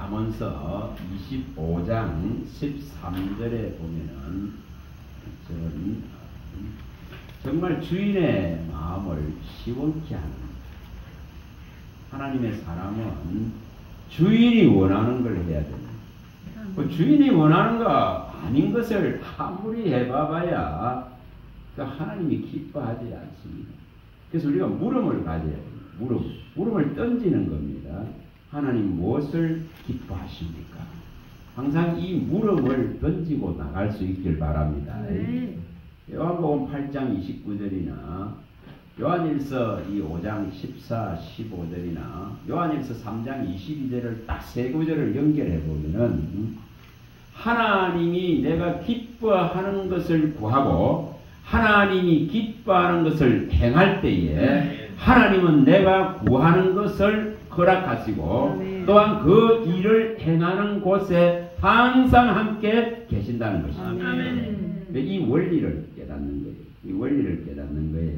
잠언서 25장 13절에 보면은 정말 주인의 마음을 시원케 하는 하나님의 사람은 주인이 원하는 걸 해야 됩니다. 그 주인이 원하는 거 아닌 것을 아무리 해봐봐야 그 하나님이 기뻐하지 않습니다. 그래서 우리가 물음을 가져야 됩니다. 물음을 던지는 겁니다. 하나님 무엇을 기뻐하십니까? 항상 이 물음을 던지고 나갈 수 있길 바랍니다. 요한복음 8장 29절이나 요한일서 5장 14, 15절이나 요한일서 3장 22절을 딱 세 구절을 연결해 보면은 하나님이 내가 기뻐하는 것을 구하고 하나님이 기뻐하는 것을 행할 때에 하나님은 내가 구하는 것을 허락하시고 또한 그 일을 행하는 곳에 항상 함께 계신다는 것입니다. 이 원리를 깨닫는 거예요. 이 원리를 깨닫는 거예요.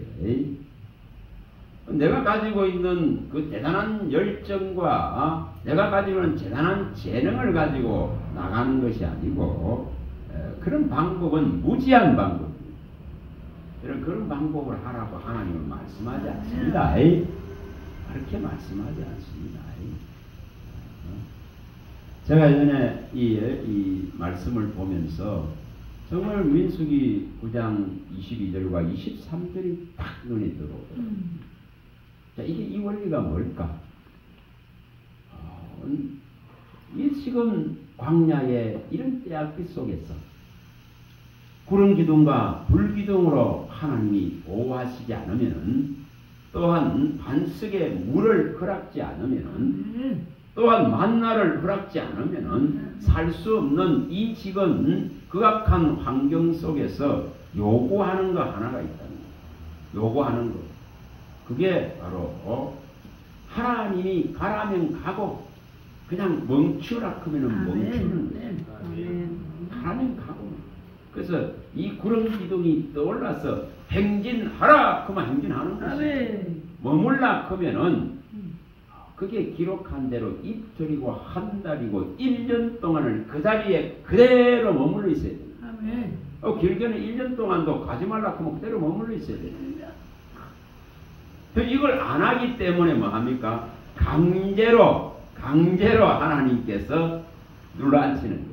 내가 가지고 있는 그 대단한 열정과 내가 가지고 있는 대단한 재능을 가지고 나가는 것이 아니고 그런 방법은 무지한 방법입니다. 그런 방법을 하라고 하나님은 말씀하지 않습니다. 그렇게 말씀하지 않습니다. 제가 전에 이 말씀을 보면서 정말 민수기 9장 22절과 23절이 딱 눈에 들어오더라고요. 자, 이 원리가 뭘까? 이 지금 광야의 이런 때앗빛 속에서 구름 기둥과 불 기둥으로 하나님이 보호하시지 않으면은 또한 반석에 물을 허락지 않으면은 또한 만나를 허락지 않으면은 살 수 없는 이 지금 극악한 환경 속에서 요구하는 거 하나가 있다는 거예요. 요구하는 거. 그게 바로 하나님이 가라면 가고 그냥 멈추라 하면은 멈추는 거예요. 가라면 가고. 그래서 이 구름 기둥이 떠올라서 행진하라 하면 행진하는 것이에요. 머물라 하면은 그게 기록한 대로 이틀이고 한 달이고 1년 동안을 그 자리에 그대로 머물러 있어야 돼요. 길게는 1년 동안도 가지 말라 하면 그대로 머물러 있어야 됩니다. 이걸 안 하기 때문에 뭐 합니까? 강제로 하나님께서 눌러앉히는 거예요.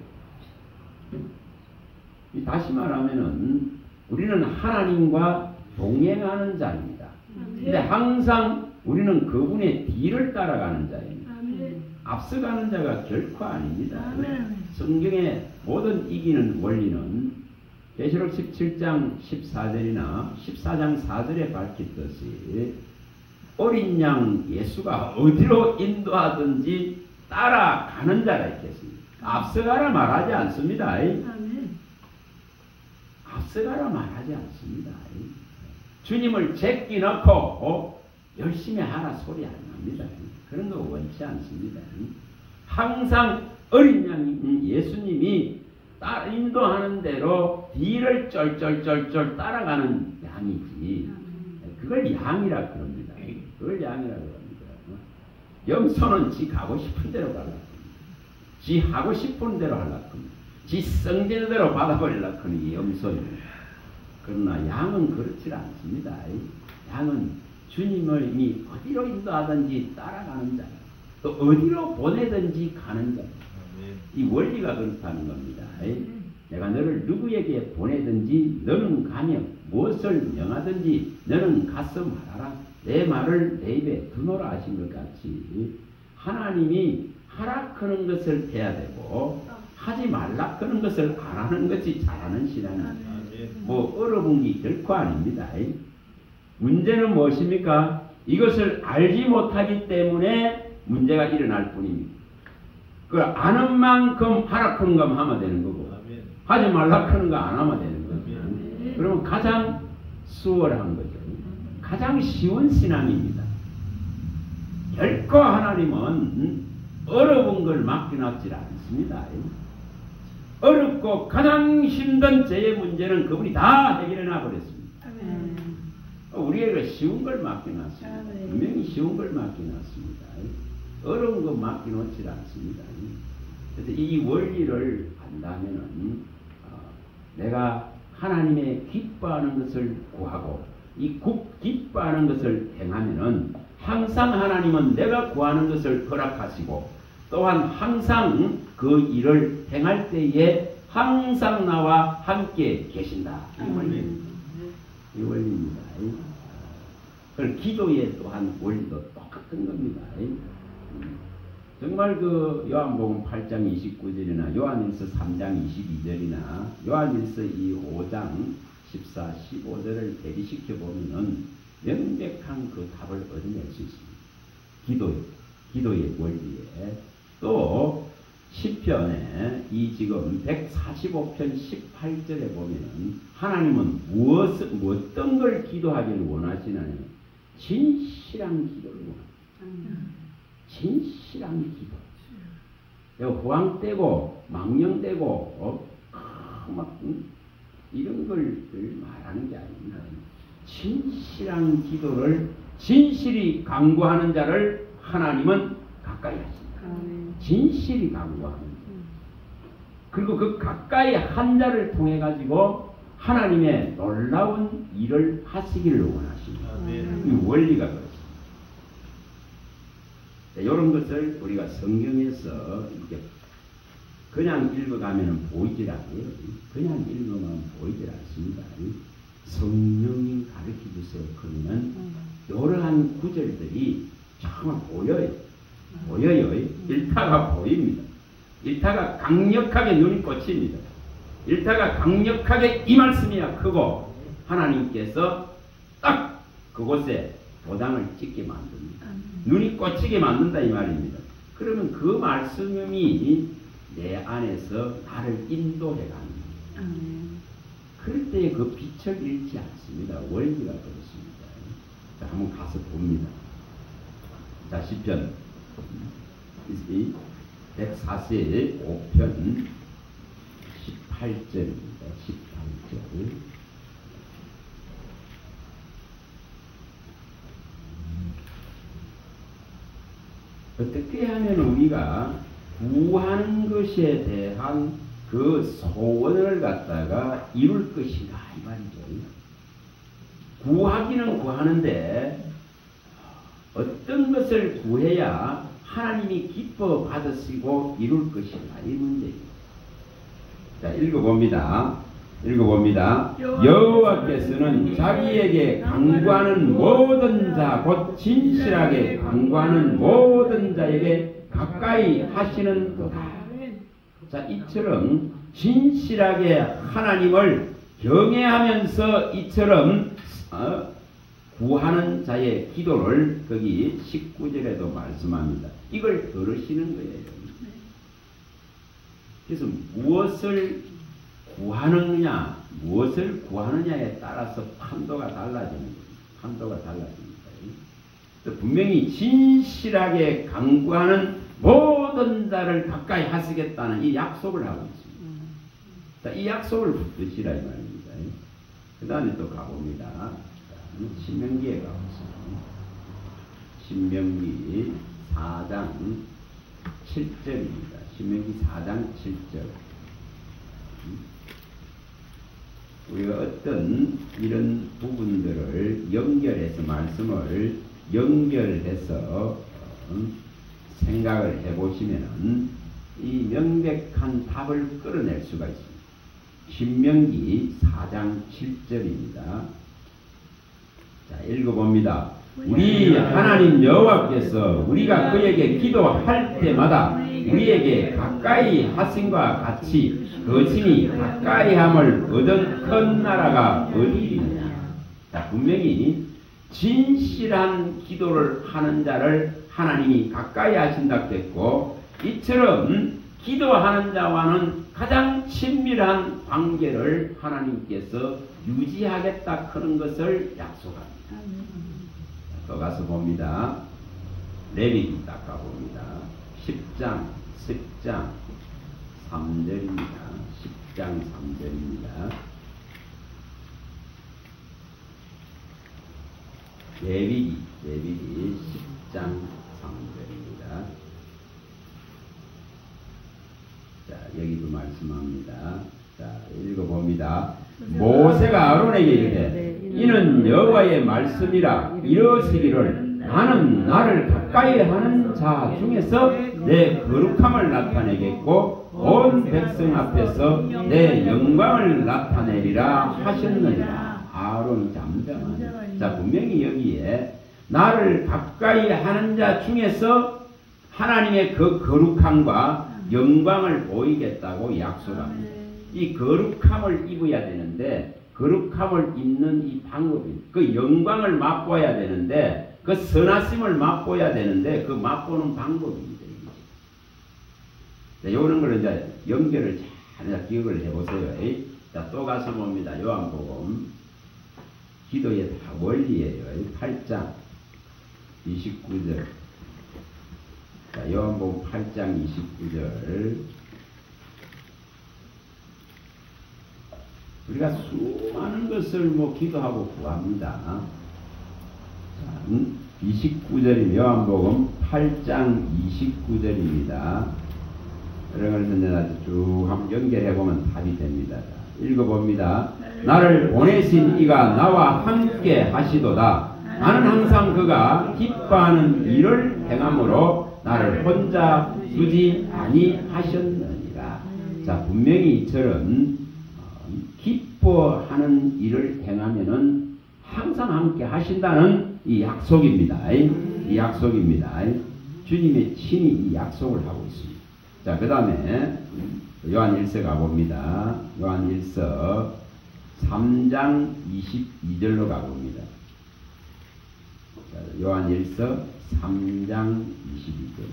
다시 말하면은 우리는 하나님과 동행하는 자입니다. 근데 항상 우리는 그분의 뒤를 따라가는 자입니다. 앞서가는 자가 결코 아닙니다. 성경의 모든 이기는 원리는 계시록 17장 14절이나 14장 4절에 밝혔듯이 어린 양 예수가 어디로 인도하든지 따라가는 자가 있겠습니다. 앞서가라 말하지 않습니다. 앞서가라 말하지 않습니다. 주님을 제끼 넣고 열심히 하라 소리 안 납니다. 그런 거 원치 않습니다. 항상 어린 양 예수님이 인도하는 대로 뒤를 쩔쩔쩔쩔 따라가는 양이지. 그걸 양이라 그럽니다. 그걸 양이라 그럽니다. 염소는 지 가고 싶은 대로 가려고 합니다. 지 하고 싶은 대로 하려고 합니다. 지 성질대로 받아버리려고 하는 게 염소입니다. 그러나 양은 그렇지 않습니다. 양은 주님을 이미 어디로 인도하든지 따라가는 자, 또 어디로 보내든지 가는 자. 이 원리가 그렇다는 겁니다. 내가 너를 누구에게 보내든지 너는 가며 무엇을 명하든지 너는 가서 말하라. 내 말을 내 입에 두노라 하신 것 같이 하나님이 하라크는 것을 해야 되고 하지 말라 그런 것을 안 하는 것이 잘하는 신앙입니다. 뭐 어려운 게 결코 아닙니다. 문제는 무엇입니까? 이것을 알지 못하기 때문에 문제가 일어날 뿐입니다. 그 아는 만큼 하라 크는 거 하면 되는 거고 하지 말라 크는 거 안 하면 되는 거죠. 그러면 가장 수월한 거죠. 가장 쉬운 신앙입니다. 결코 하나님은 어려운 걸 맡겨놨지 않습니다. 어렵고 가장 힘든 죄의 문제는 그분이 다 해결해 놔버렸습니다. 우리에게 쉬운 걸 맡겨놨습니다. 분명히 쉬운 걸 맡겨놨습니다. 어려운 거 맡겨놓지 않습니다. 그래서 이 원리를 안다면은 내가 하나님의 기뻐하는 것을 구하고 이 기뻐하는 것을 행하면은 항상 하나님은 내가 구하는 것을 허락하시고 또한 항상 그 일을 행할 때에 항상 나와 함께 계신다. 이 원리입니다. 이 원리입니다. 그 기도의 또한 원리도 똑같은 겁니다. 정말 그 요한복음 8장 29절이나 요한일서 3장 22절이나 요한일서 5장 14, 15절을 대비시켜 보면은 명백한 그 답을 얻어낼 수 있습니다. 기도의 원리에 또 시편에 이 지금 145편 18절에 보면은 하나님은 어떤 걸 기도하기를 원하시나요? 진실한 기도를 원합니다. 진실한 기도. 호황되고 망령되고 이런 걸 말하는 게 아닙니다. 진실한 기도를 진실이 강구하는 자를 하나님은 가까이 하십니다. 진실이 강구하는 자. 그리고 그 가까이 한 자를 통해 가지고 하나님의 놀라운 일을 하시기를 원하십니다. 이 원리가 그렇습니다. 이런 것을 우리가 성경에서 이렇게 그냥 읽어가면 보이질 않아요. 그냥 읽으면 보이질 않습니다. 성령이 가르쳐 주세요. 그러면 이러한 구절들이 정말 보여요. 일타가 보입니다. 일타가 강력하게 눈이 꽂힙니다. 일타가 강력하게 이 말씀이야 크고 하나님께서 딱 그곳에 도장을 찍게 만듭니다. 눈이 꽂히게 만든다 이 말입니다. 그러면 그 말씀이 내 안에서 나를 인도해 갑니다. 그럴 때 그 빛을 잃지 않습니다. 원리가 그렇습니다. 자, 한번 가서 봅니다. 자, 시편 145편 18절입니다. 18절. 어떻게 하면 우리가 구하는 것에 대한 그 소원을 갖다가 이룰 것인가 이 말이죠. 구하기는 구하는데 어떤 것을 구해야 하나님이 기뻐 받으시고 이룰 것인가 이 문제입니다. 자, 읽어봅니다. 여호와께서는 자기에게 간구하는 모든 자, 곧 진실하게 간구하는 모든 자에게 가까이 하시는도다. 자, 이처럼 진실하게 하나님을 경외하면서 이처럼 구하는 자의 기도를 거기 19절에도 말씀합니다. 이걸 들으시는 거예요. 그래서 무엇을 구하느냐에 따라서 판도가 달라지는 거예요. 분명히 진실하게 간구하는 모든 자를 가까이 하시겠다는 이 약속을 하고 있습니다. 자, 이 약속을 붙드시라 이 말입니다. 그 다음에 또 가봅니다. 신명기에 가보겠습니다. 신명기 4장 7절입니다. 신명기 4장 7절. 우리가 어떤 이런 부분들을 연결해서 말씀을 연결해서 생각을 해보시면 이 명백한 답을 끌어낼 수가 있습니다. 신명기 4장 7절입니다. 자, 읽어봅니다. 우리 하나님 여호와께서 우리가 그에게 기도할 때마다 우리에게 가까이 하심과 같이 거친이 가까이함을 얻은 큰 나라가 어디이냐. 자, 분명히 진실한 기도를 하는 자를 하나님이 가까이 하신다고 했고 이처럼 기도하는 자와는 가장 친밀한 관계를 하나님께서 유지하겠다 그런 것을 약속합니다. 또 가서 봅니다. 레위기 딱 가봅니다. 10장 3절입니다. 10장 3절입니다. 레위기 10장 3절입니다. 자, 여기도 말씀합니다. 자, 읽어봅니다. 모세가 아론에게 이르되 이는 여호와의 말씀이라 이러시기를 나는 나를 가까이 하는 자 중에서 내 거룩함을 나타내겠고 온 백성 앞에서 내 영광을 나타내리라 하셨느니라. 아론이 잠잠하네. 자, 분명히 여기에 나를 가까이 하는 자 중에서 하나님의 그 거룩함과 영광을 보이겠다고 약속합니다. 이 거룩함을 입어야 되는데 거룩함을 입는 이 방법이 그 영광을 맛보아야 되는데 그 선하심을 맛보아야 되는데 그 맛보는 방법입니다. 자, 이런 걸 이제 연결을 잘 기억을 해보세요. 자, 또 가서 봅니다. 요한복음 기도의 다 원리예요. 8장 29절. 자, 요한복음 8장 29절. 우리가 수많은 것을 뭐 기도하고 구합니다. 자, 29절이 요한복음 8장 29절입니다. 이런 걸 쭉 한번 연결해 보면 답이 됩니다. 읽어봅니다. 나를 보내신 이가 나와 함께 하시도다. 나는 항상 그가 기뻐하는 일을 행함으로 나를 혼자 두지 아니하셨느니라. 자, 분명히 이처럼 기뻐하는 일을 행하면은 항상 함께 하신다는 이 약속입니다. 이 약속입니다. 주님의 친히 이 약속을 하고 있습니다. 자, 그 다음에 요한 1서 가봅니다. 요한 1서 3장 22절로 가봅니다. 자, 요한 1서 3장 22절.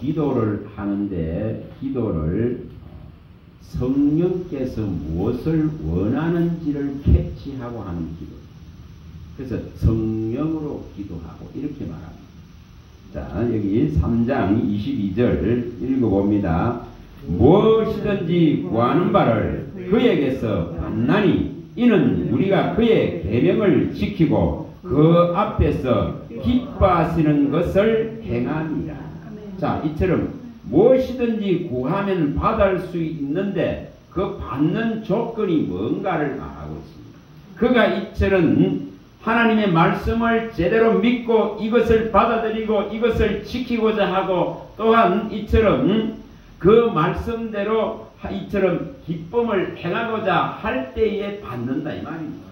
기도를 하는데 기도를 성령께서 무엇을 원하는지를 캐치하고 하는 기도. 그래서 성령으로 기도하고 이렇게 말합니다. 자, 여기 3장 22절 읽어봅니다. 무엇이든지 구하는 바를 그에게서 받나니 이는 우리가 그의 계명을 지키고 그 앞에서 기뻐하시는 것을 행함이라. 자, 이처럼 무엇이든지 구하면 받을 수 있는데 그 받는 조건이 뭔가를 말하고 있습니다. 그가 이처럼 하나님의 말씀을 제대로 믿고 이것을 받아들이고 이것을 지키고자 하고 또한 이처럼 그 말씀대로 이처럼 기쁨을 행하고자 할 때에 받는다 이 말입니다.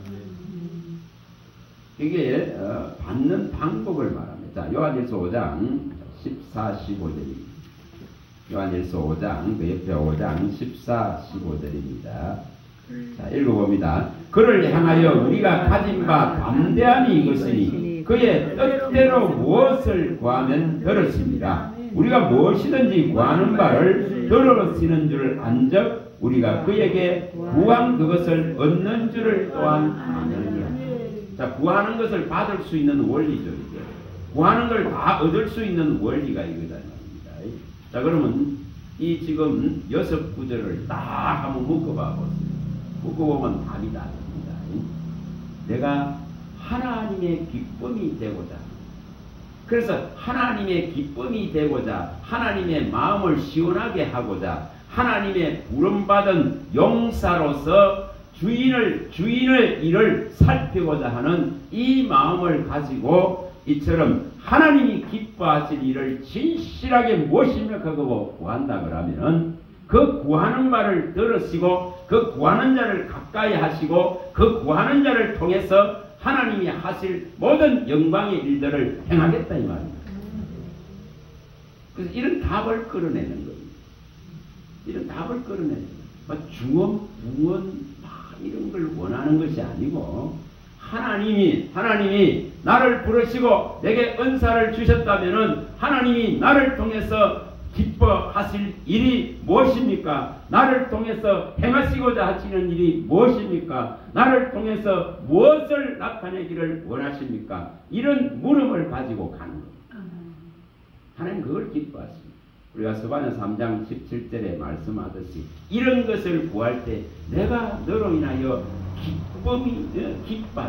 이게 받는 방법을 말합니다. 자, 요한일서 5장 14, 15절입니다. 요한일서 5장 그 옆에 5장 14, 15절입니다. 자, 읽어봅니다. 그를 향하여 우리가 가진 바 담대함이 이것이니 그의 뜻대로 무엇을 구하면 들었습니다. 우리가 무엇이든지 구하는 바를 들으시는 줄 안적 우리가 그에게 구한 그것을 얻는 줄을 또한 아느니라. 자, 구하는 것을 받을 수 있는 원리죠. 이게. 구하는 걸 다 얻을 수 있는 원리가 이거다 말입니다. 자, 그러면 이 지금 6구절을 딱 한번 묶어봐 보세요. 묶어보면 답이 나옵니다. 내가 하나님의 기쁨이 되고자, 그래서 하나님의 기쁨이 되고자, 하나님의 마음을 시원하게 하고자, 하나님의 부름받은 용사로서 주인의 일을 살피고자 하는 이 마음을 가지고 이처럼 하나님이 기뻐하실 일을 진실하게 무엇입니까? 그거 구한다 그러면은 그 구하는 바를 들으시고 그 구하는 자를 가까이 하시고 그 구하는 자를 통해서 하나님이 하실 모든 영광의 일들을 행하겠다 이 말입니다. 그래서 이런 답을 끌어내는 겁니다. 이런 답을 끌어내는 거예요. 중언, 부언 이런 걸 원하는 것이 아니고 하나님이 나를 부르시고 내게 은사를 주셨다면은 하나님이 나를 통해서 기뻐하실 일이 무엇입니까? 나를 통해서 행하시고자 하시는 일이 무엇입니까? 나를 통해서 무엇을 나타내기를 원하십니까? 이런 물음을 가지고 가는 겁니다. 하나님 그걸 기뻐하십니다. 우리가 스바냐 3장 17절에 말씀하듯이 이런 것을 구할 때 내가 너로 인하여 기뻐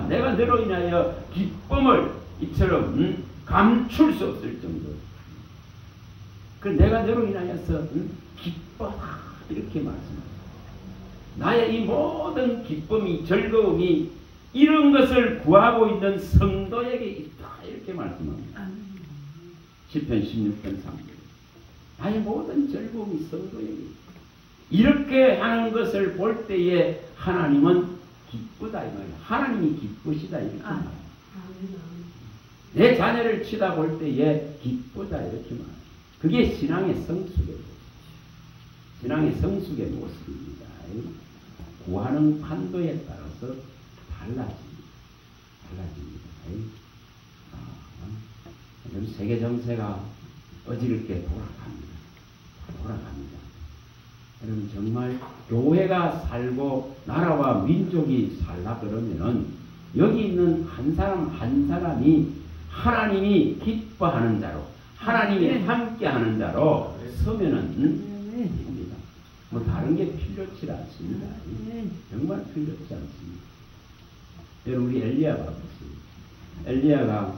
내가 너로 인하여 기쁨을 이처럼 감출 수 없을 정도. 그 내가 너로 인하여서 기뻐라 이렇게 말씀합니다. 나의 이 모든 기쁨이 즐거움이 이런 것을 구하고 있는 성도에게 있다 이렇게 말씀합니다. 시편 16편 3절. 나의 모든 즐거움이 성도에게 있다. 이렇게 하는 것을 볼 때에 하나님은 기쁘다 이 말이야. 하나님이 기쁘시다 이렇게 말이야. 내 자녀를 치다볼 때에 기쁘다 이렇게 말이야. 그게 신앙의 성숙의 모습. 신앙의 성숙의 모습입니다. 구하는 판도에 따라서 달라집니다. 요즘 세계 정세가 어지럽게 돌아갑니다. 여러분 정말 교회가 살고 나라와 민족이 살라 그러면은 여기 있는 한 사람 한 사람이 하나님이 기뻐하는 자로 하나님이 함께하는 자로 서면은 됩니다. 뭐 다른 게 필요치 않습니다. 정말 필요치 않습니다. 여러분 우리 엘리야가 보십니다. 엘리야가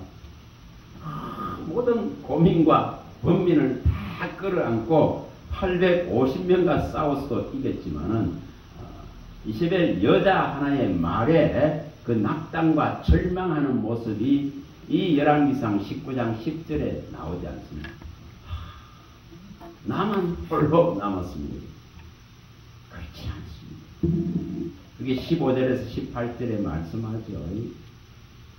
모든 고민과 번민을 다 끌어안고 850명과 싸워서 이겼지만은 이세벨 여자 하나의 말에 그 낙담과 절망하는 모습이 이 열왕기상 19장 10절에 나오지 않습니다. 나만 홀로 남았습니다. 그렇지 않습니다. 그게 15절에서 18절에 말씀하죠.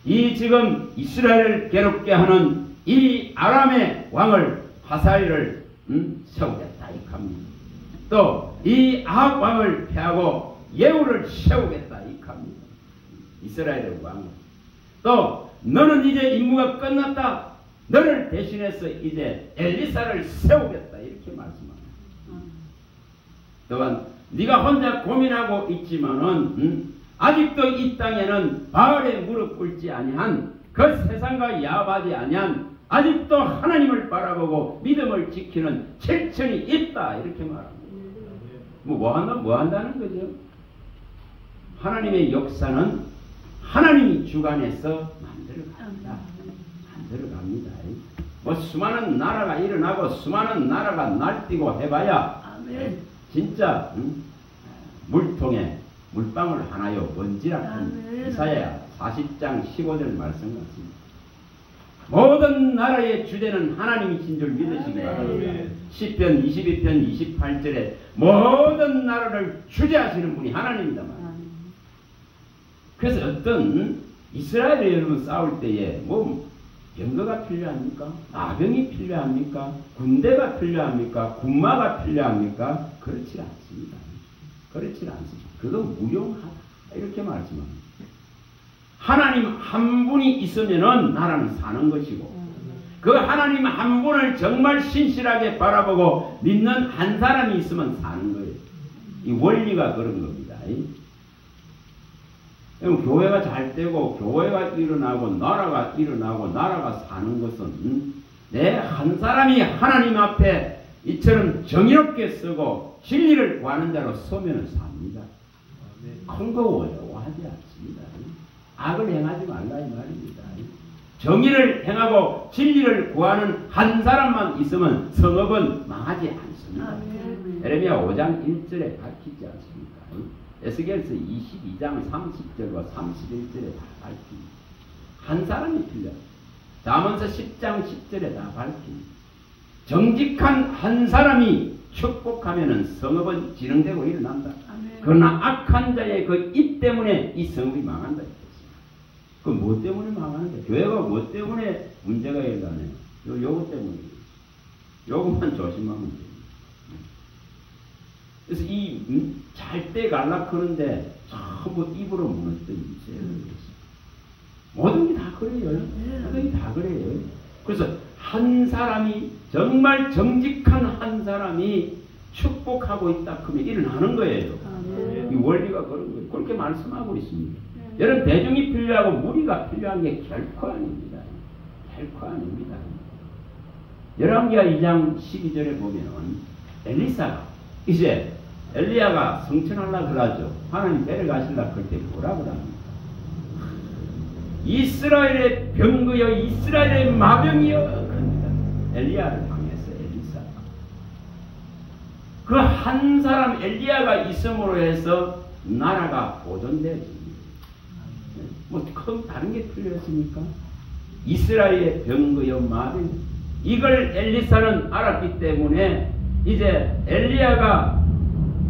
이 지금 이스라엘을 괴롭게 하는 이 아람의 왕을 하사엘을 세우겠다 이합니다. 또 이 아합 왕을 패하고 예후를 세우겠다 이합니다. 이스라엘의 왕. 또 너는 이제 임무가 끝났다. 너를 대신해서 이제 엘리사를 세우겠다 이렇게 말씀합니다. 또한 네가 혼자 고민하고 있지만은 아직도 이 땅에는 바알에 무릎 꿇지 아니한 그 세상과 야합하지 아니한 아직도 하나님을 바라보고 믿음을 지키는 실천이 있다 이렇게 말합니다. 뭐 한다는 거죠? 하나님의 역사는 하나님이 주관해서 만들어갑니다. 뭐 수많은 나라가 일어나고 수많은 나라가 날뛰고 해봐야 진짜 물통에 물방울 하나요 먼지라는 이사야 40장 15절 말씀 같습니다. 모든 나라의 주제는 하나님이신 줄 믿으시기 바랍니다. 시편 22편 28절에 모든 나라를 주재하시는 분이 하나님이다 말입니다. 그래서 어떤 이스라엘의 여러분 싸울 때에 뭐 병거가 필요합니까? 나병이 필요합니까? 군대가 필요합니까? 군마가 필요합니까? 그렇지 않습니다. 그렇지 않습니다. 그건 무용하다 이렇게 말씀합니다. 하나님 한 분이 있으면은 나라는 사는 것이고 그 하나님 한 분을 정말 신실하게 바라보고 믿는 한 사람이 있으면 사는 거예요. 이 원리가 그런 겁니다. 교회가 잘 되고 교회가 일어나고 나라가 사는 것은 내 한 사람이 하나님 앞에 이처럼 정의롭게 쓰고 진리를 구하는 자로 서면은 삽니다. 큰 거 어려워하지 않습니다. 악을 행하지 말라 이 말입니다. 정의를 행하고 진리를 구하는 한 사람만 있으면 성읍은 망하지 않습니다. 에레미야 5장 1절에 밝히지 않습니까? 에스겔서 22장 30절과 31절에 다 밝힙니다. 한 사람이 필요합니다. 잠언서 10장 10절에 다 밝힙니다. 정직한 한 사람이 축복하면은 성읍은 진흥되고 일어난다. 그러나 악한 자의 그 입 때문에 이 성읍이 망한다. 그 뭐 때문에 망하는데? 교회가 뭐 때문에 문제가 일어나네요? 요거 때문에. 요것만 조심하면 돼요. 그래서 이 잘 때 갈라 그러는데 전부 입으로 무너뜨린 죄를 모든 게 다 그래요. 모든 게 다 그래요. 그래서 한 사람이 정말 정직한 한 사람이 축복하고 있다 그러면 일어나는 거예요. 이 원리가 그런 거예요. 그렇게 말씀하고 있습니다. 여러분 대중이 필요하고 무리가 필요한 게 결코 아닙니다. 결코 아닙니다. 열왕기하 2장 12절에 보면 엘리사가 이제 엘리야가 성천하려고 그러죠. 하나님 데려가시려고 그럴 때 뭐라고 합니까? 이스라엘의 병거여 이스라엘의 마병이여 그럽니다. 엘리야를 향해서 엘리사가 그 한 사람 엘리야가 있음으로 해서 나라가 보존되어집니다. 뭐 큰 다른 게 필요했습니까? 이스라엘의 병거여 마병 이걸 엘리사는 알았기 때문에 이제 엘리야가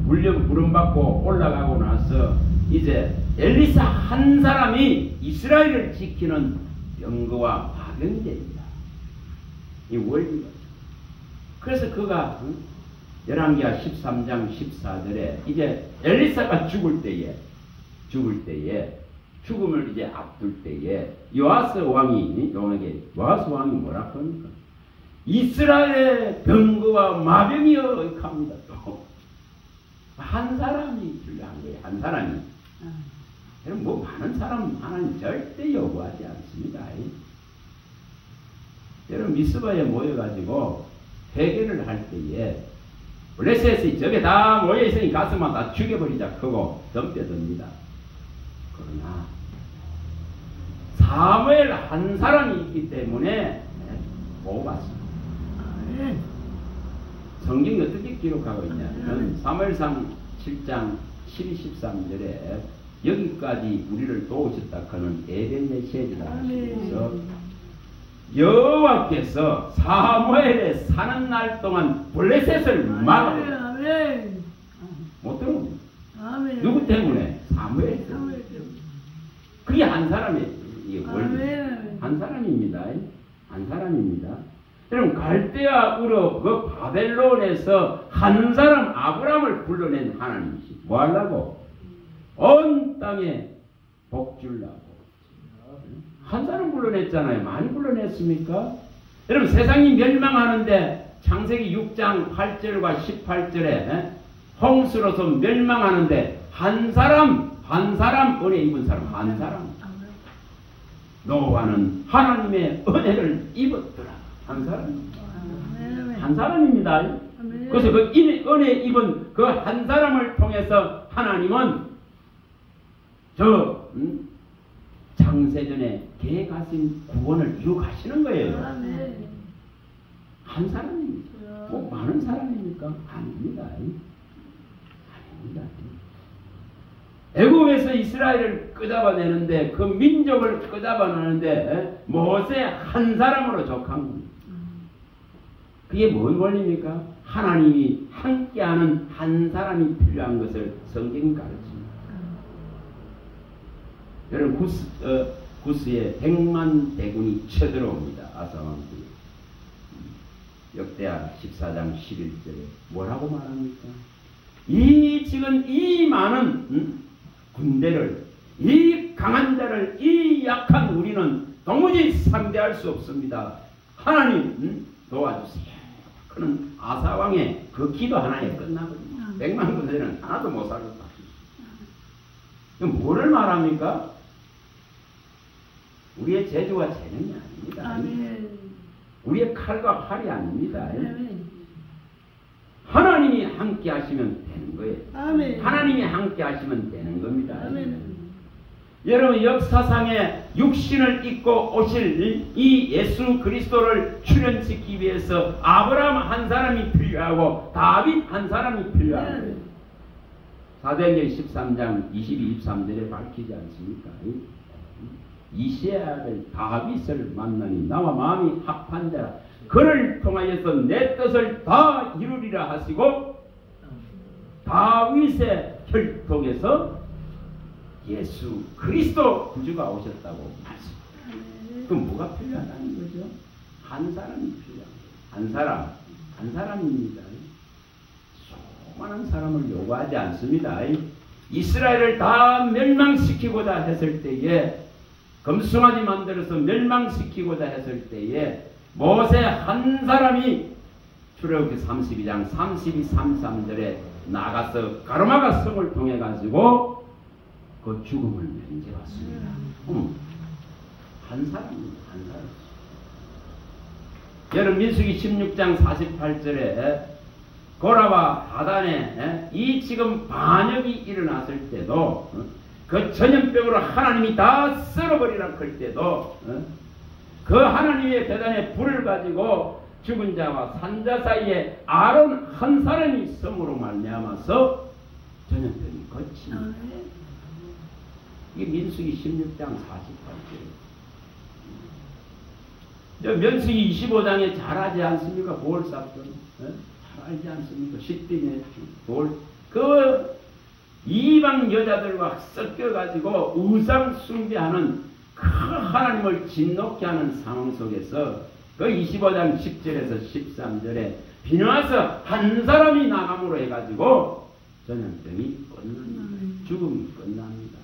부름받고 올라가고 나서 이제 엘리사 한 사람이 이스라엘을 지키는 병거와 마병이 됩니다. 이 원리가. 그래서 그가 열왕기하 13장 14절에 이제 엘리사가 죽을 때에 죽음을 이제 앞둘 때에 요아스 왕이 뭐라고 합니까? 이스라엘의 병거와 마병이여 합니다. 또 한 사람이 필요한 거예요. 한 사람이. 여러분 뭐 많은 사람 하나님 절대 요구하지 않습니다. 여러분 미스바에 모여가지고 회개를 할 때에 블레셋이 저게 다 모여있으니 가서만 다 죽여버리자 크고 덤벼듭니다. 그러나 사무엘 한 사람이 있기 때문에 뽑았습니다. 성경이 어떻게 기록하고 있냐면 사무엘상 7장 12, 13절에 여기까지 우리를 도우셨다 하는 에벤네셋이라 하시면서 여호와께서 사무엘의 사는 날 동안 블레셋을 막아 못 들어옵니다. 누구 때문에? 사무엘 때문에. 그게 한 사람이에요. 한 사람입니다. 한 사람입니다. 여러분 갈대아 우르 그 바벨론에서 한 사람 아브라함을 불러낸 하나님이시 뭐 하려고? 온 땅에 복 주려고 한 사람 불러냈잖아요. 많이 불러냈습니까? 여러분 세상이 멸망하는데 창세기 6장 8절과 18절에 홍수로서 멸망하는데 한 사람 은혜 입은 사람 한 사람 노아는 하나님의 은혜를 입었더라. 한 사람입니다. 그래서 그 은혜 입은 그 한 사람을 통해서 하나님은 장세전에 계획하신 구원을 이루가시는 거예요. 한 사람입니다. 꼭 많은 사람입니까? 아닙니다. 아닙니다. 애굽에서 이스라엘을 끄잡아내는데 그 민족을 끄잡아내는데 모세 한 사람으로 족한 겁니다. 그게 뭔 원리입니까? 하나님이 함께하는 한 사람이 필요한 것을 성경이 가르칩니다. 여러분 구스에 100만 대군이 쳐들어옵니다. 아사왕군이. 역대하 14장 11절에 뭐라고 말합니까? 지금 이 많은 군대를 이 강한 자를 이 약한 우리는 도무지 상대할 수 없습니다. 하나님 도와주세요. 그는 아사왕의 그 기도 하나에 끝나거든요. 100만 군대는 하나도 못 살렸다. 뭐를 말합니까? 우리의 재주와 재능이 아닙니다. 우리의 칼과 활이 아닙니다. 하나님이 함께 하시면 되는 거예요. 하나님이 함께 하시면 되는 겁니다. 여러분 역사상에 육신을 입고 오실 이 예수 그리스도를 출현시키기 위해서 아브라함 한 사람이 필요하고 다윗 한 사람이 필요한 거예요. 사도행전 13장 22, 23절에 밝히지 않습니까? 이새야를 다윗을 만나니 나와 마음이 합한 자라 그를 통하여서 내 뜻을 다 이루리라 하시고 다윗의 혈통에서 예수 그리스도 구주가 오셨다고 말씀합니다. 그럼 뭐가 필요하다는 거죠? 한 사람이 필요한 거예요. 한 사람입니다. 수많은 사람을 요구하지 않습니다. 이스라엘을 다 멸망시키고자 했을 때에 금송아지 만들어서 멸망시키고자 했을 때에 모세 한 사람이 출애굽기 32장 32, 33절에 나가서 가르마가 성을 통해 가지고 그 죽음을 면제했습니다. 한 사람입니다. 한 사람. 여러분 민수기 16장 48절에 고라와 하단에 이 지금 반역이 일어났을 때도 그 전염병으로 하나님이 다 썰어버리라 할 때도 그 하나님의 계단에 불을 가지고 죽은 자와 산자 사이에 아론 한 사람이 있음으로 말미암아서 전염병이 거칩니다. 이게 민수기 16장 48절. 민수기 25장에 잘하지 않습니까? 보울사건. 잘 알지 않습니까? 시띠네 그 이방 여자들과 섞여가지고 우상 숭배하는 그 하나님을 진노케 하는 상황 속에서 그 25장 10절에서 13절에 비누아서 한 사람이 나감으로 해가지고 전염병이 끝납니다. 죽음이 끝납니다.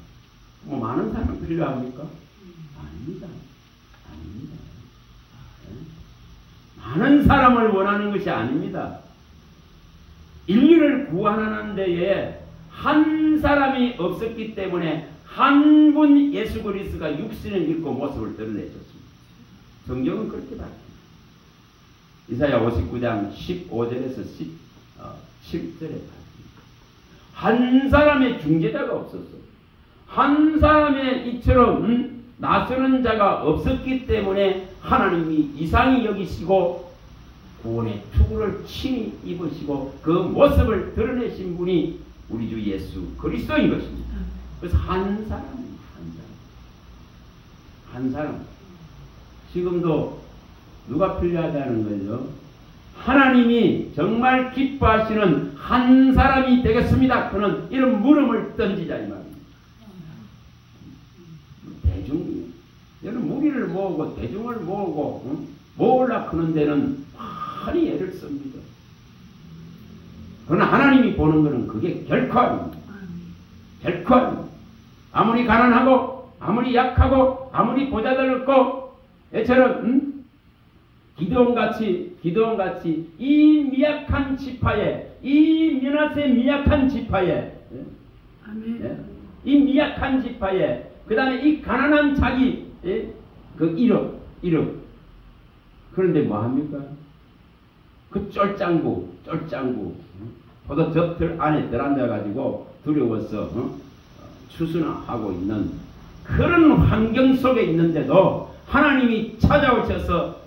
뭐 많은 사람은 필요합니까? 아닙니다. 아닙니다. 많은 사람을 원하는 것이 아닙니다. 인류를 구원하는 데에 한 사람이 없었기 때문에 한 분 예수 그리스도가 육신을 입고 모습을 드러내셨습니다. 성경은 그렇게 말합니다. 이사야 59장 15절에서 17절에 말합니다. 한 사람의 중재자가 없었어요. 한 사람의 이처럼 나서는 자가 없었기 때문에 하나님이 이상히 여기시고 구원의 투구를 친히 입으시고 그 모습을 드러내신 분이 우리 주 예수 그리스도인 것입니다. 그래서 한 사람입니다. 한 사람. 지금도 누가 필요하다는 거죠? 하나님이 정말 기뻐하시는 한 사람이 되겠습니다. 그는 이런 물음을 던지자 이 말입니다. 대중이 여러분 무리를 모으고 대중을 모으고 모으려고 하는 데는 많이 애를 씁니다. 그러나 하나님이 보는 것은 그게 결코 아닙니다. 결코 아닙니다. 아무리 가난하고 아무리 약하고 아무리 보잘들 없고 애처럼 기드온같이 이 미약한 지파에 이 므낫세 미약한 지파에 이 미약한 지파에 그 다음에 이 가난한 자기 그 1억 그런데 뭐합니까? 그 쫄짱구 포도 젖들 안에 들어앉아가지고 두려워서 추순하고 있는 그런 환경 속에 있는데도 하나님이 찾아오셔서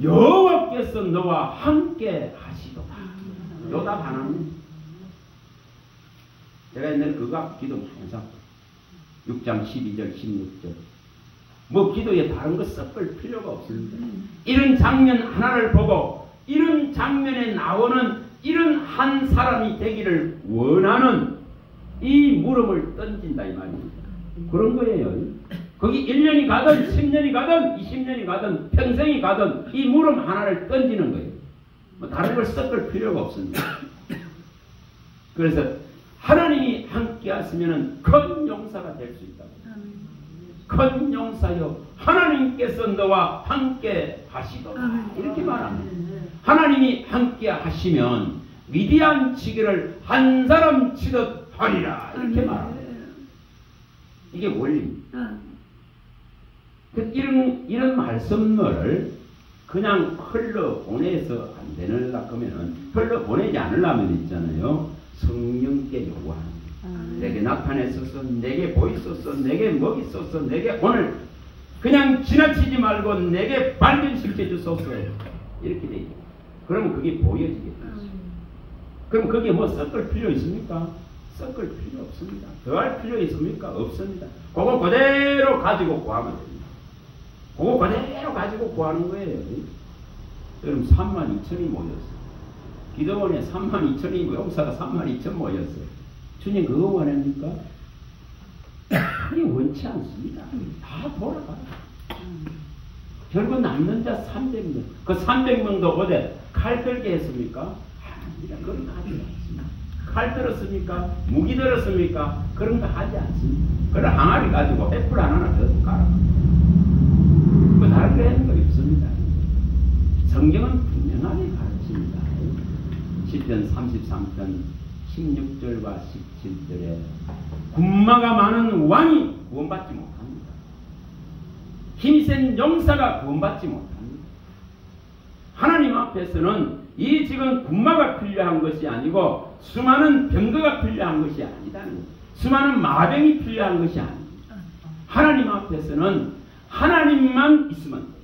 여호와께서 너와 함께 하시도다. 요답 하나님. 제가 옛날에 그거 기도 항상 6장 12절 16절 뭐 기도에 다른 거 섞을 필요가 없습니다. 이런 장면 하나를 보고 이런 장면에 나오는 이런 한 사람이 되기를 원하는 이 물음을 던진다 이 말입니다. 그런 거예요. 거기 1년이 가든 10년이 가든 20년이 가든 평생이 가든 이 물음 하나를 던지는 거예요. 뭐 다른 걸 섞을 필요가 없습니다. 그래서 하나님이 함께 하시면 큰 용사가 될 수 있다고. 큰 용사여 하나님께서 너와 함께 하시도다. 이렇게 말합니다. 하나님이 함께 하시면 위대한 치기를 한 사람 치듯 하리라. 이렇게 말합니다. 이게 원리입니다. 이런 말씀을 그냥 흘러보내서 안 되느라 그러면 흘러보내지 않으려면 있잖아요. 성령께 요구합니다. 내게 나타내소서, 내게 보이소서, 내게 먹이소서, 내게 오늘 그냥 지나치지 말고 내게 발견시켜 주소서. 이렇게 돼 있죠. 그러면 그게 보여지게 되죠. 그럼 그게 뭐 섞을 필요 있습니까? 섞을 필요 없습니다. 더할 필요 있습니까? 없습니다. 그거 그대로 가지고 구하면 됩니다. 그거 그대로 가지고 구하는 거예요. 여러분 32,000이 모였어요. 기도원에 32,000이 용사가 32,000 모였어요. 주님 그거 원합니까? 그게 원치 않습니다. 다 돌아가요. 결국 남는 자 300명. 그 300명도 어디 칼 들게 했습니까? 아닙니다. 그런 거 하지 않습니다. 칼 들었습니까? 무기 들었습니까? 그런 거 하지 않습니다. 그래 항아리 가지고 애플 하나 더 깔아. 뭐 다른 거 하는 거 없습니다. 성경은 분명하게 가르칩니다. 시편 33편 16절과 17절에 군마가 많은 왕이 구원받지 못합니다. 힘이 센 용사가 구원받지 못합니다. 하나님 앞에서는 이 지금 군마가 필요한 것이 아니고 수많은 병거가 필요한 것이 아니다는 거예요. 수많은 마병이 필요한 것이 아닙니다. 하나님 앞에서는 하나님만 있으면 됩니다.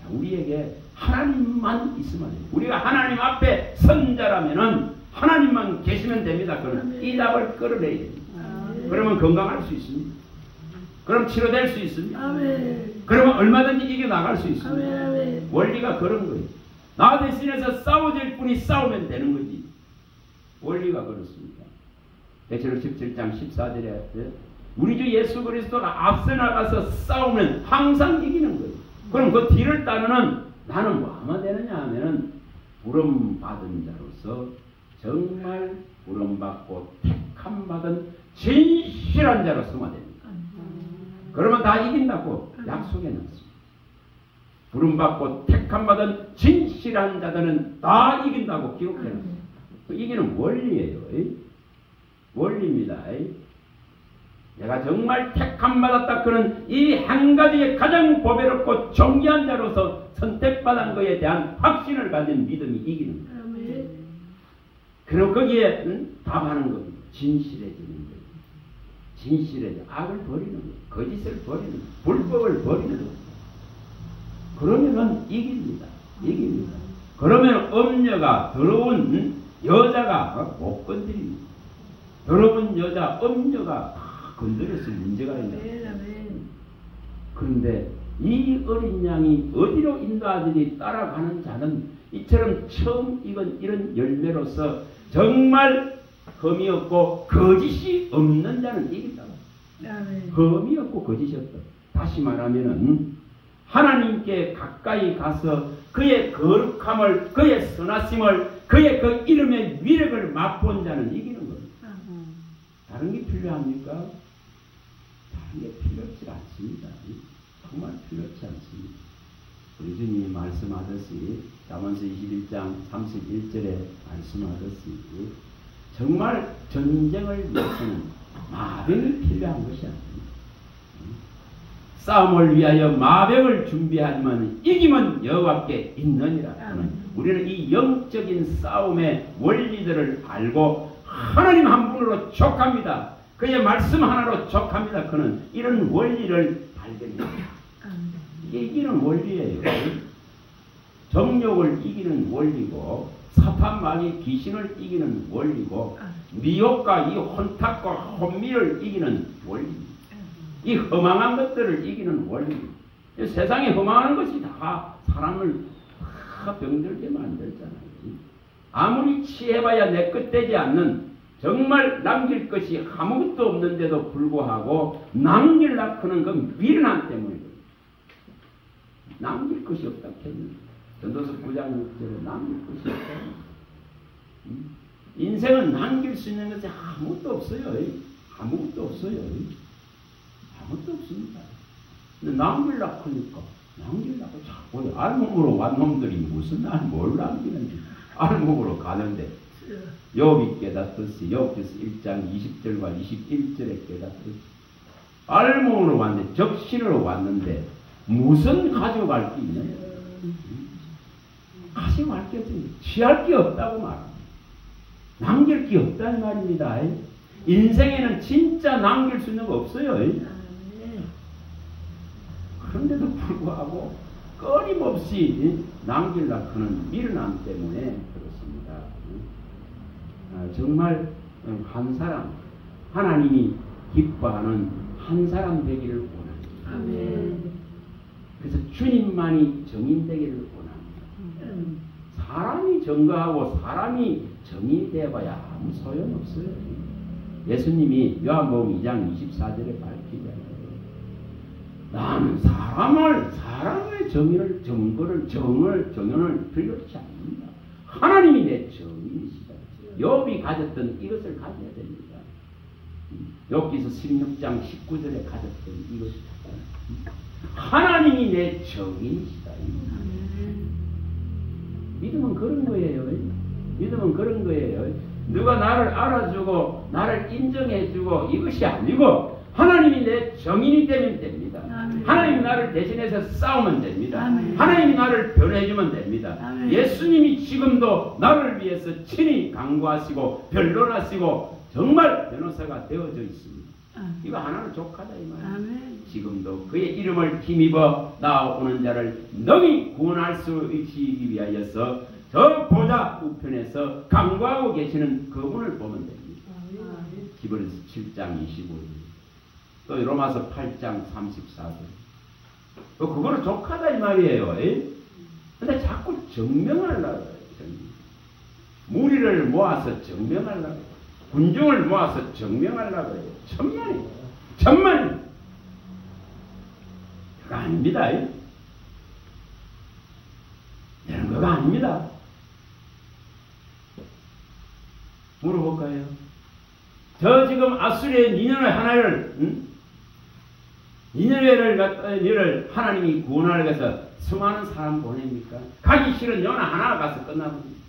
자, 우리에게 하나님만 있으면 됩니다. 우리가 하나님 앞에 선자라면은 하나님만 계시면 됩니다. 그럼 이 답을 끌어내야 됩니다. 그러면 건강할 수 있습니다. 그럼 치료될 수 있습니다. 그러면 얼마든지 이겨나갈 수 있습니다. 원리가 그런 거예요. 나 대신해서 싸워질 분이 싸우면 되는 거지. 원리가 그렇습니다. 베드로 17장 14절에 우리 주 예수 그리스도가 앞서 나가서 싸우면 항상 이기는 거예요. 그럼 그 뒤를 따르는 나는 뭐하면 되느냐 하면은 부름받은 자로서 정말 부름받고 택함받은 진실한 자로 서면 됩니다. 그러면 다 이긴다고 약속해 놨습니다. 부름받고 택함받은 진실한 자들은 다 이긴다고 기록해 놨습니다. 이기는 원리예요. 원리입니다. 내가 정말 택함받았다 그런 이 한 가지의 가장 보배롭고 존귀한 자로서 선택받은 것에 대한 확신을 가진 믿음이 이기는 거예요. 그리고 거기에 답하는 겁니다. 진실해지는 거예요. 진실해져. 악을 버리는 거예요. 거짓을 버리는 거예요. 불법을 버리는 거예요. 그러면은 이깁니다. 이깁니다. 그러면 음녀가 더러운 여자가 못 건드립니다. 더러운 여자, 음녀가 건드렸을 문제가 있는. 그런데 이 어린 양이 어디로 인도하더니 따라가는 자는 이처럼 처음 익은 이런 열매로서 정말 흠이 없고 거짓이 없는 자는 이긴다. 흠이 없고 거짓이 없다. 다시 말하면은 하나님께 가까이 가서 그의 거룩함을, 그의 선하심을, 그의 그 이름의 위력을 맛본 자는 이기는 겁니다. 다른 게 필요합니까? 다른 게 필요하지 않습니다. 정말 필요하지 않습니다. 우리 주님이 말씀하듯이 잠언서 21장 31절에 말씀하듯이 정말 전쟁을 위해서는 마병이 필요한 것이 아닙니다. 싸움을 위하여 마병을 준비하지만 이김은 여호와께 있느니라. 우리는 이 영적인 싸움의 원리들을 알고 하나님 한 분으로 족합니다. 그의 말씀 하나로 족합니다. 그는 이런 원리를 발견합니다. 이게 이기는 원리예요. 정욕을 이기는 원리고 사탄마귀 귀신을 이기는 원리고 미혹과 이 혼탁과 혼미를 이기는 원리입니다. 이 허망한 것들을 이기는 원리입니다. 세상에 허망한 것이 다 사람을 다 병들게 만들잖아요. 아무리 취해봐야 내 것 되지 않는 정말 남길 것이 아무것도 없는데도 불구하고 남기려고 하는 그 미련함 때문이거든요. 남길 것이 없다 했는데 전도서 9장 6절에 남길 것이 없다. 인생은 남길 수 있는 것이 아무것도 없어요. 아무것도 없어요. 아무것도 없습니다. 근데 남기려고 하니까 남기려고 자꾸 알몸으로 왔 놈들이 무슨 뭘 남기는지 알몸으로 가는데 욥이 깨닫듯이 욥기서 1장 20절과 21절에 깨닫듯이 알몸으로 왔는데 적신으로 왔는데 무슨 가져갈 게 있느냐. 가져갈 게 없습니다. 취할 게 없다고 말합니다. 남길 게 없다는 말입니다. 인생에는 진짜 남길 수 있는 거 없어요. 그런데도 불구하고 끊임없이 남기려고 하는 미련함 때문에 그렇습니다. 정말 한 사람, 하나님이 기뻐하는 한 사람 되기를 원합니다. 그래서 주님만이 정인되기를 원합니다. 사람이 증거하고 사람이 정인이 되어봐야 아무 소용없어요. 예수님이 요한복음 2장 24절에 밝히잖아요. 나는 사람의 정의를, 정의를 필요치 않습니다. 하나님이 내 정의이시다. 욥이 가졌던 이것을 가져야 됩니다. 욥기서 16장 19절에 가졌던 이것이다. 하나님이 내 정의이시다. 믿음은 그런 거예요. 믿음은 그런 거예요. 누가 나를 알아주고 나를 인정해주고 이것이 아니고 하나님이 내 정인이 되면 됩니다. 하나님이 나를 대신해서 싸우면 됩니다. 하나님이 나를 변해주면 됩니다. 예수님이 지금도 나를 위해서 친히 강구하시고 변론하시고 정말 변호사가 되어져 있습니다. 이거 하나는 족하다 이 말이에요. 지금도 그의 이름을 힘입어 나오는 자를 능히 구원할 수 있기 위하여서 저 보좌 우편에서 간구하고 계시는 그분을 보면 됩니다. 히브리서 7장 25절, 또 로마서 8장 34절. 그거는 족하다 이 말이에요. 근데 자꾸 증명하려고 해요. 무리를 모아서 증명하려고 해요. 군중을 모아서 증명하려고 해요. 천만이에요. 천만이에요. 그거 아닙니다. 이런 거가 아닙니다. 물어볼까요? 저 지금 아수리의 니느웨 하나를 니느웨를 하나님이 구원하기 위해서 수많은 사람 보냅니까? 가기 싫은 요나 하나 가서 끝나버립니다.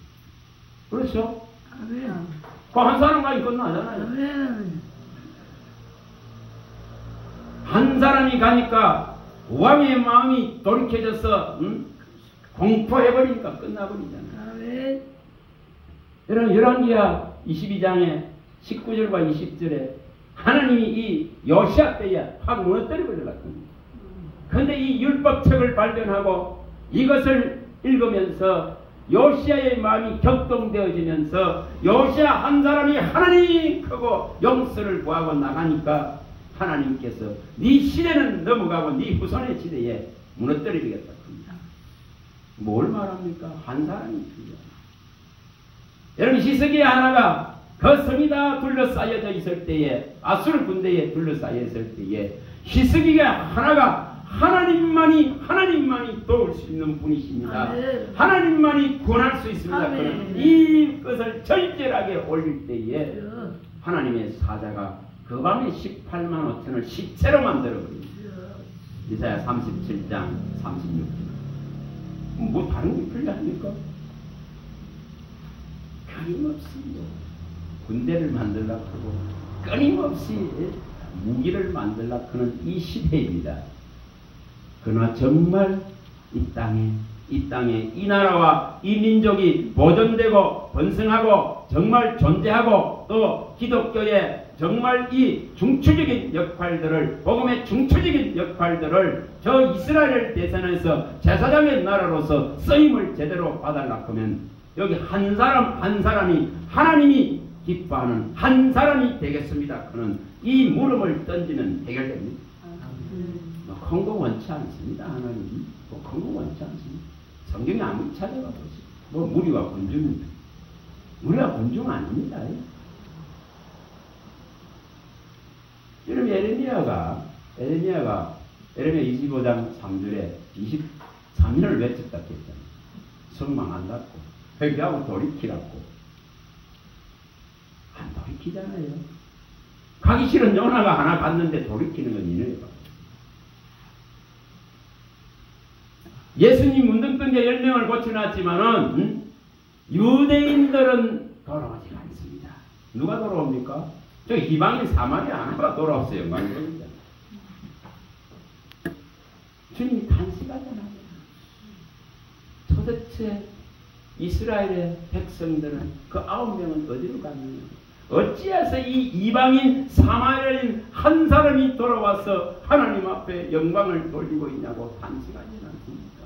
그렇죠? 그 한 사람 가기 끝나잖아요. 한 사람이 가니까 왕의 마음이 돌이켜져서 공포해버리니까 끝나버리잖아요. 여러분 열왕기하 22장에 19절과 20절에 하나님이 이 요시아 때에 확 무너뜨려버렸습니다. 그런데 이 율법책을 발견하고 이것을 읽으면서 요시아의 마음이 격동되어지면서 요시아 한 사람이 하나님 하고 용서를 구하고 나가니까 하나님께서 네 시대는 넘어가고 네 후손의 시대에 무너뜨리겠다. 뭘 말합니까? 한 사람이 중요합니다. 여러분 히스기야 하나가 그 성이 다 둘러싸여져 있을 때에 아수르 군대에 둘러싸여 있을 때에 히스기야 하나가 하나님만이 도울 수 있는 분이십니다. 아멘. 하나님만이 구원할 수 있습니다. 이것을 절절하게 올릴 때에 하나님의 사자가 그 밤에 18만 5천을 시체로 만들어버립니다. 이사야 37장 36절. 뭐 다른 게 필요합니까? 끊임없이 군대를 만들려고 하고 끊임없이 무기를 만들려고 하는 이 시대입니다. 그러나 정말 이 땅에 이 나라와 이 민족이 보존되고 번성하고 정말 존재하고 또 기독교의 정말 이 중추적인 역할들을 복음의 중추적인 역할들을 저 이스라엘 대선에서 제사장의 나라로서 쓰임을 제대로 받으려고 하면 여기 한 사람이 하나님이 기뻐하는 한 사람이 되겠습니다. 그는 이 물음을 던지면 해결됩니다. 큰 거 원치 않습니다. 하나님이 큰 거 원치 않습니다. 성경에 아무리 찾아가 보세요. 뭐 무리와 군중입니다. 무리와 군중 아닙니다. 여러분 에레미야가 에레미야 25장 3절에 23년을 외쳤다 했잖아요. 성망 안 닫고 회개하고 돌이키라고. 안 돌이키잖아요. 가기 싫은 요나가 하나 갔는데 돌이키는 건 니네가. 예수님 문둥병자 10명을 고쳐놨지만은 유대인들은 돌아오지 않습니다. 누가 돌아옵니까? 저 이방인 사마리아 하나가 돌아왔어요. 말입니다. 주님이 단식하잖아요. 도대체 이스라엘의 백성들은 그 9명은 어디로 갔느냐? 어찌해서 이 이방인 사마리아인 한 사람이 돌아와서 하나님 앞에 영광을 돌리고 있냐고 단식하지 않습니까?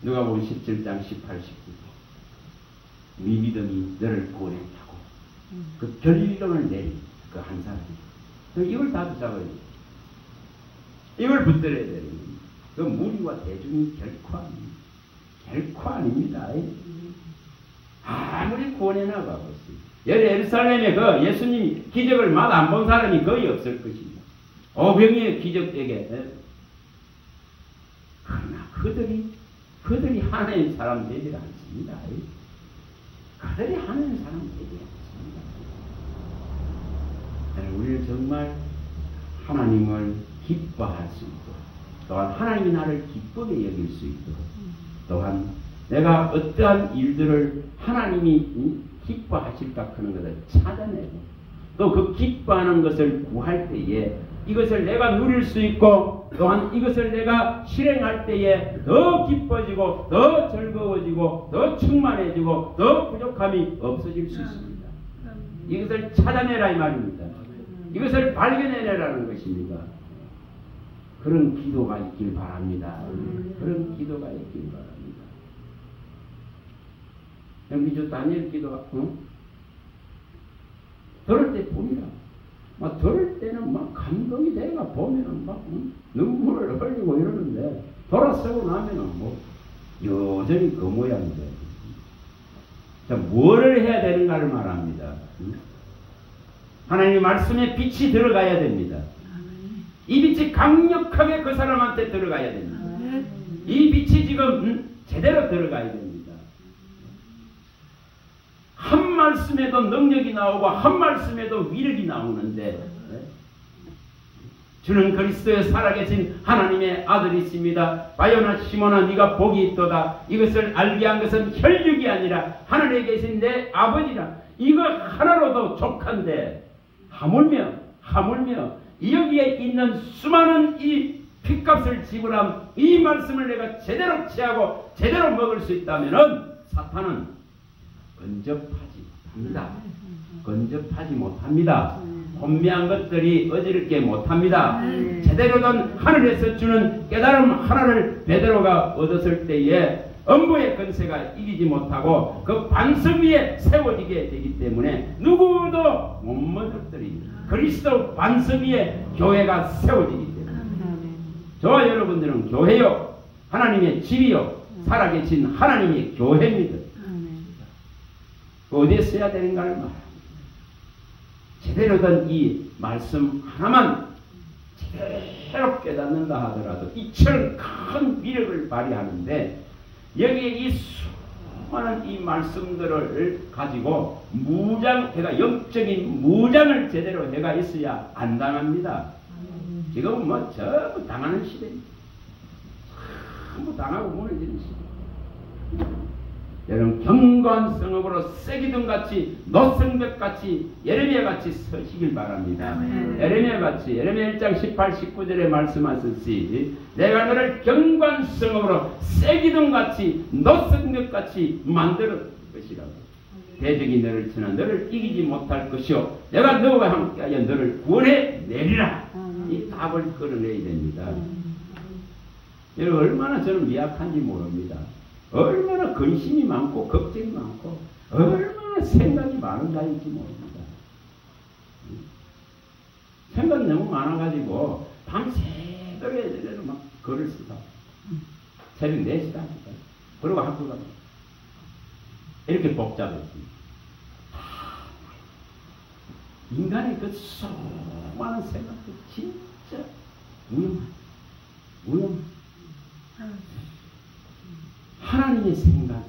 누가복음 17장 18, 19절 네 믿음이 너를 구원했다고 그 결론을 내린 그 한 사람이 이걸 다 붙잡아야 돼요. 이걸 붙들어야 되는 겁니다. 그 무리와 대중이 결코 아닙니다. 아무리 구원해 나가보세요. 예루살렘에 그 예수님 기적을 맛 안 본 사람이 거의 없을 것입니다. 오병이의 기적에게. 그러나 그들이 하나님 사람 되지 않습니다. 그들이 하나님 사람 되지 않습니다. 우리는 정말 하나님을 기뻐할 수 있도록 또한 하나님이 나를 기쁘게 여길 수 있도록 또한 내가 어떠한 일들을 하나님이 기뻐하실까 하는 것을 찾아내고 또 그 기뻐하는 것을 구할 때에 이것을 내가 누릴 수 있고 또한 이것을 내가 실행할 때에 더 기뻐지고 더 즐거워지고 더 충만해지고 더 부족함이 없어질 수 있습니다. 이것을 찾아내라 이 말입니다. 이것을 발견해내라는 것입니다. 그런 기도가 있길 바랍니다. 그런 기도가 있길 바랍니다. 여기 다니엘 기도가 들을 때 보이라. 막 들을 때는 막 감동이 돼가 보면은 막 눈물을 흘리고 이러는데 돌아서고 나면은 뭐 여전히 그 모양인데. 자, 뭐를 해야 되는가를 말합니다. 하나님의 말씀에 빛이 들어가야 됩니다. 이 빛이 강력하게 그 사람한테 들어가야 됩니다. 이 빛이 지금 제대로 들어가야 됩니다. 한 말씀에도 능력이 나오고 한 말씀에도 위력이 나오는데 주는 그리스도의 살아계신 하나님의 아들이십니다. 바요나 시몬아 네가 복이 있도다. 이것을 알게 한 것은 혈육이 아니라 하늘에 계신 내 아버지라. 이거 하나로도 족한데 하물며 여기에 있는 수많은 이 핏값을 지불한 이 말씀을 내가 제대로 취하고 제대로 먹을 수 있다면은 사탄은 건접하지 못합니다. 혼미한 것들이 어지럽게 못합니다. 제대로 된 하늘에서 주는 깨달음 하나를 베드로가 얻었을 때에 음부의 권세가 이기지 못하고 그 반석 위에 세워지게 되기 때문에 누구도 못 무너뜨립니다. 그리스도 반석 위에 교회가 세워지기 때문에 저와 여러분들은 교회요 하나님의 집이요 살아계신 하나님의 교회입니다. 어디에 써야 되는가를 말합니다. 제대로 된 이 말씀 하나만 제대로 깨닫는다 하더라도 이처럼 큰 위력을 발휘하는데 여기에 이 수많은 이 말씀들을 가지고 해가 영적인 무장을 제대로 해가 있어야 안 당합니다. 지금은 뭐 전부 당하는 시대입니다. 전부 당하고 무너지는 시대. 여러분 경건성업으로 쇠기둥같이 노성벽같이 예레미야같이 서시길 바랍니다. 예레미야같이 예레미야 1장 18, 19절에 말씀하셨듯이 내가 너를 경건성업으로 쇠기둥같이 노성벽같이 만들 것이라고. 대적이 너를 치나 너를 이기지 못할 것이요 내가 너와 함께하여 너를 구원해 내리라. 이 답을 끌어내야 됩니다. 여러분 얼마나 저는 미약한지 모릅니다. 얼마나 근심이 많고 걱정이 많고 얼마나 생각이 많은 자인지 모릅니다. 생각이 너무 많아가지고 밤새도록 애들로 막 글을 쓰다 새벽 4시다 하니까 그리고 학교 가고 이렇게 복잡했습니다. 인간의 그 수많은 생각도 진짜 무용한 하나님의 생각,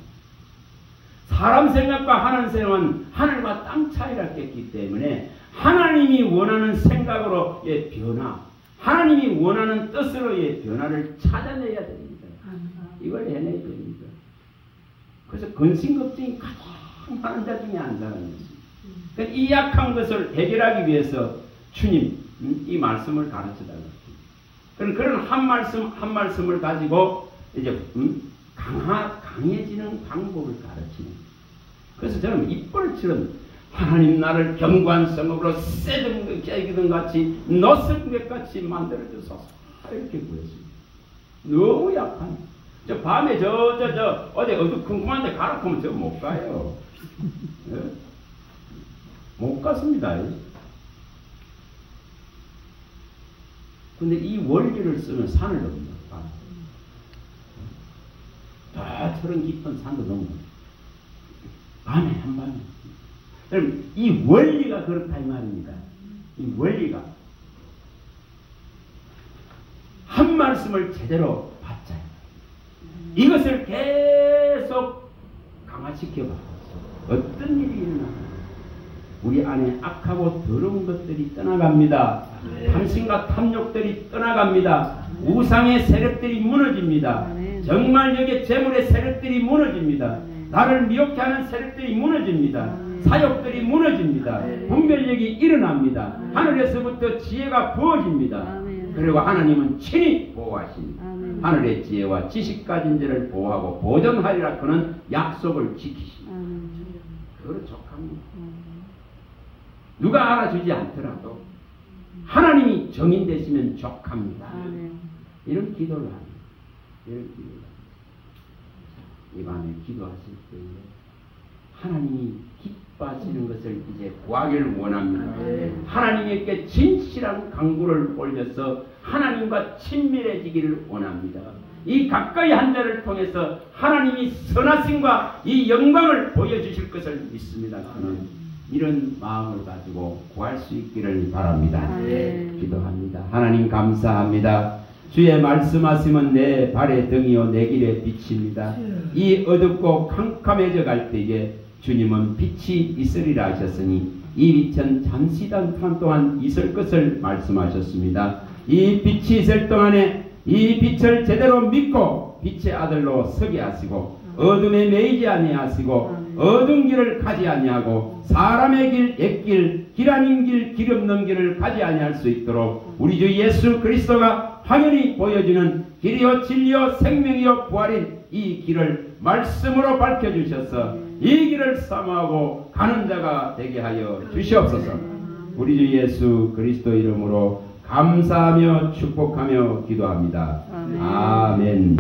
사람 생각과 하나님 생각은 하늘과 땅 차이라겠기 때문에 하나님이 원하는 생각으로의 변화, 하나님이 원하는 뜻으로의 변화를 찾아내야 됩니다. 이걸 해내야 됩니다. 그래서 근심 걱정이 가장 많은 자 중에 한 사람이었습니다. 이 약한 것을 해결하기 위해서 주님 이 말씀을 가르쳐달라고. 그런 한 말씀을 가지고 이제 강해지는 방법을 가르치는. 그래서 저는 이빨처럼 하나님 나를 경관성으로 쇠든 같이 노성백 같이 만들어줘서 이렇게 구했습니다. 너무 약한. 저 밤에 어디 어두컴컴한데 가라 하면 저 못 가요. 네? 못 갔습니다. 근데 이 원리를 쓰면 산을 넘는다. 저런 깊은 산도 넘는 밤에 한밤에. 여러분 이 원리가 그렇다 이 말입니다. 이 원리가 한 말씀을 제대로 받자. 이것을 계속 강화시켜봐. 어떤 일이 일어나 우리 안에 악하고 더러운 것들이 떠나갑니다. 탐심과 탐욕들이 떠나갑니다. 우상의 세력들이 무너집니다. 정말 여기에 재물의 세력들이 무너집니다. 나를 미혹해 하는 세력들이 무너집니다. 사역들이 무너집니다. 분별력이 일어납니다. 아멘. 하늘에서부터 지혜가 부어집니다. 아멘. 그리고 하나님은 친히 보호하십니다. 아멘. 하늘의 지혜와 지식 가진 자를 보호하고 보존하리라 그는 약속을 지키십니다. 아멘. 그거는 족합니다. 누가 알아주지 않더라도 하나님이 정인 되시면 족합니다. 아멘. 이런 기도를 합니다. 이런 기도를 합니다. 이 밤에 기도하실 때에 하나님이 기뻐하시는 것을 이제 구하기를 원합니다. 하나님께 진실한 간구를 올려서 하나님과 친밀해지기를 원합니다. 이 가까이 한 자를 통해서 하나님이 선하심과 이 영광을 보여주실 것을 믿습니다. 저는 이런 마음을 가지고 구할 수 있기를 바랍니다. 기도합니다. 하나님 감사합니다. 주의 말씀하시면 내 발의 등이요 내 길의 빛입니다. 이 어둡고 캄캄해져 갈 때에 주님은 빛이 있으리라 하셨으니 이 빛은 잠시단 동안 있을 것을 말씀하셨습니다. 이 빛이 있을 동안에 이 빛을 제대로 믿고 빛의 아들로 서게 하시고 어둠에 매이지 아니하시고 어두운 길을 가지 아니하고 사람의 길, 옛길, 길 아닌 길, 길 없는 길을 가지 아니할 수 있도록 우리 주 예수 그리스도가 확연히 보여주는 길이요 진리요 생명이요 부활인 이 길을 말씀으로 밝혀주셔서 이 길을 사모하고 가는 자가 되게 하여 주시옵소서. 우리 주 예수 그리스도 이름으로 감사하며 축복하며 기도합니다. 아멘.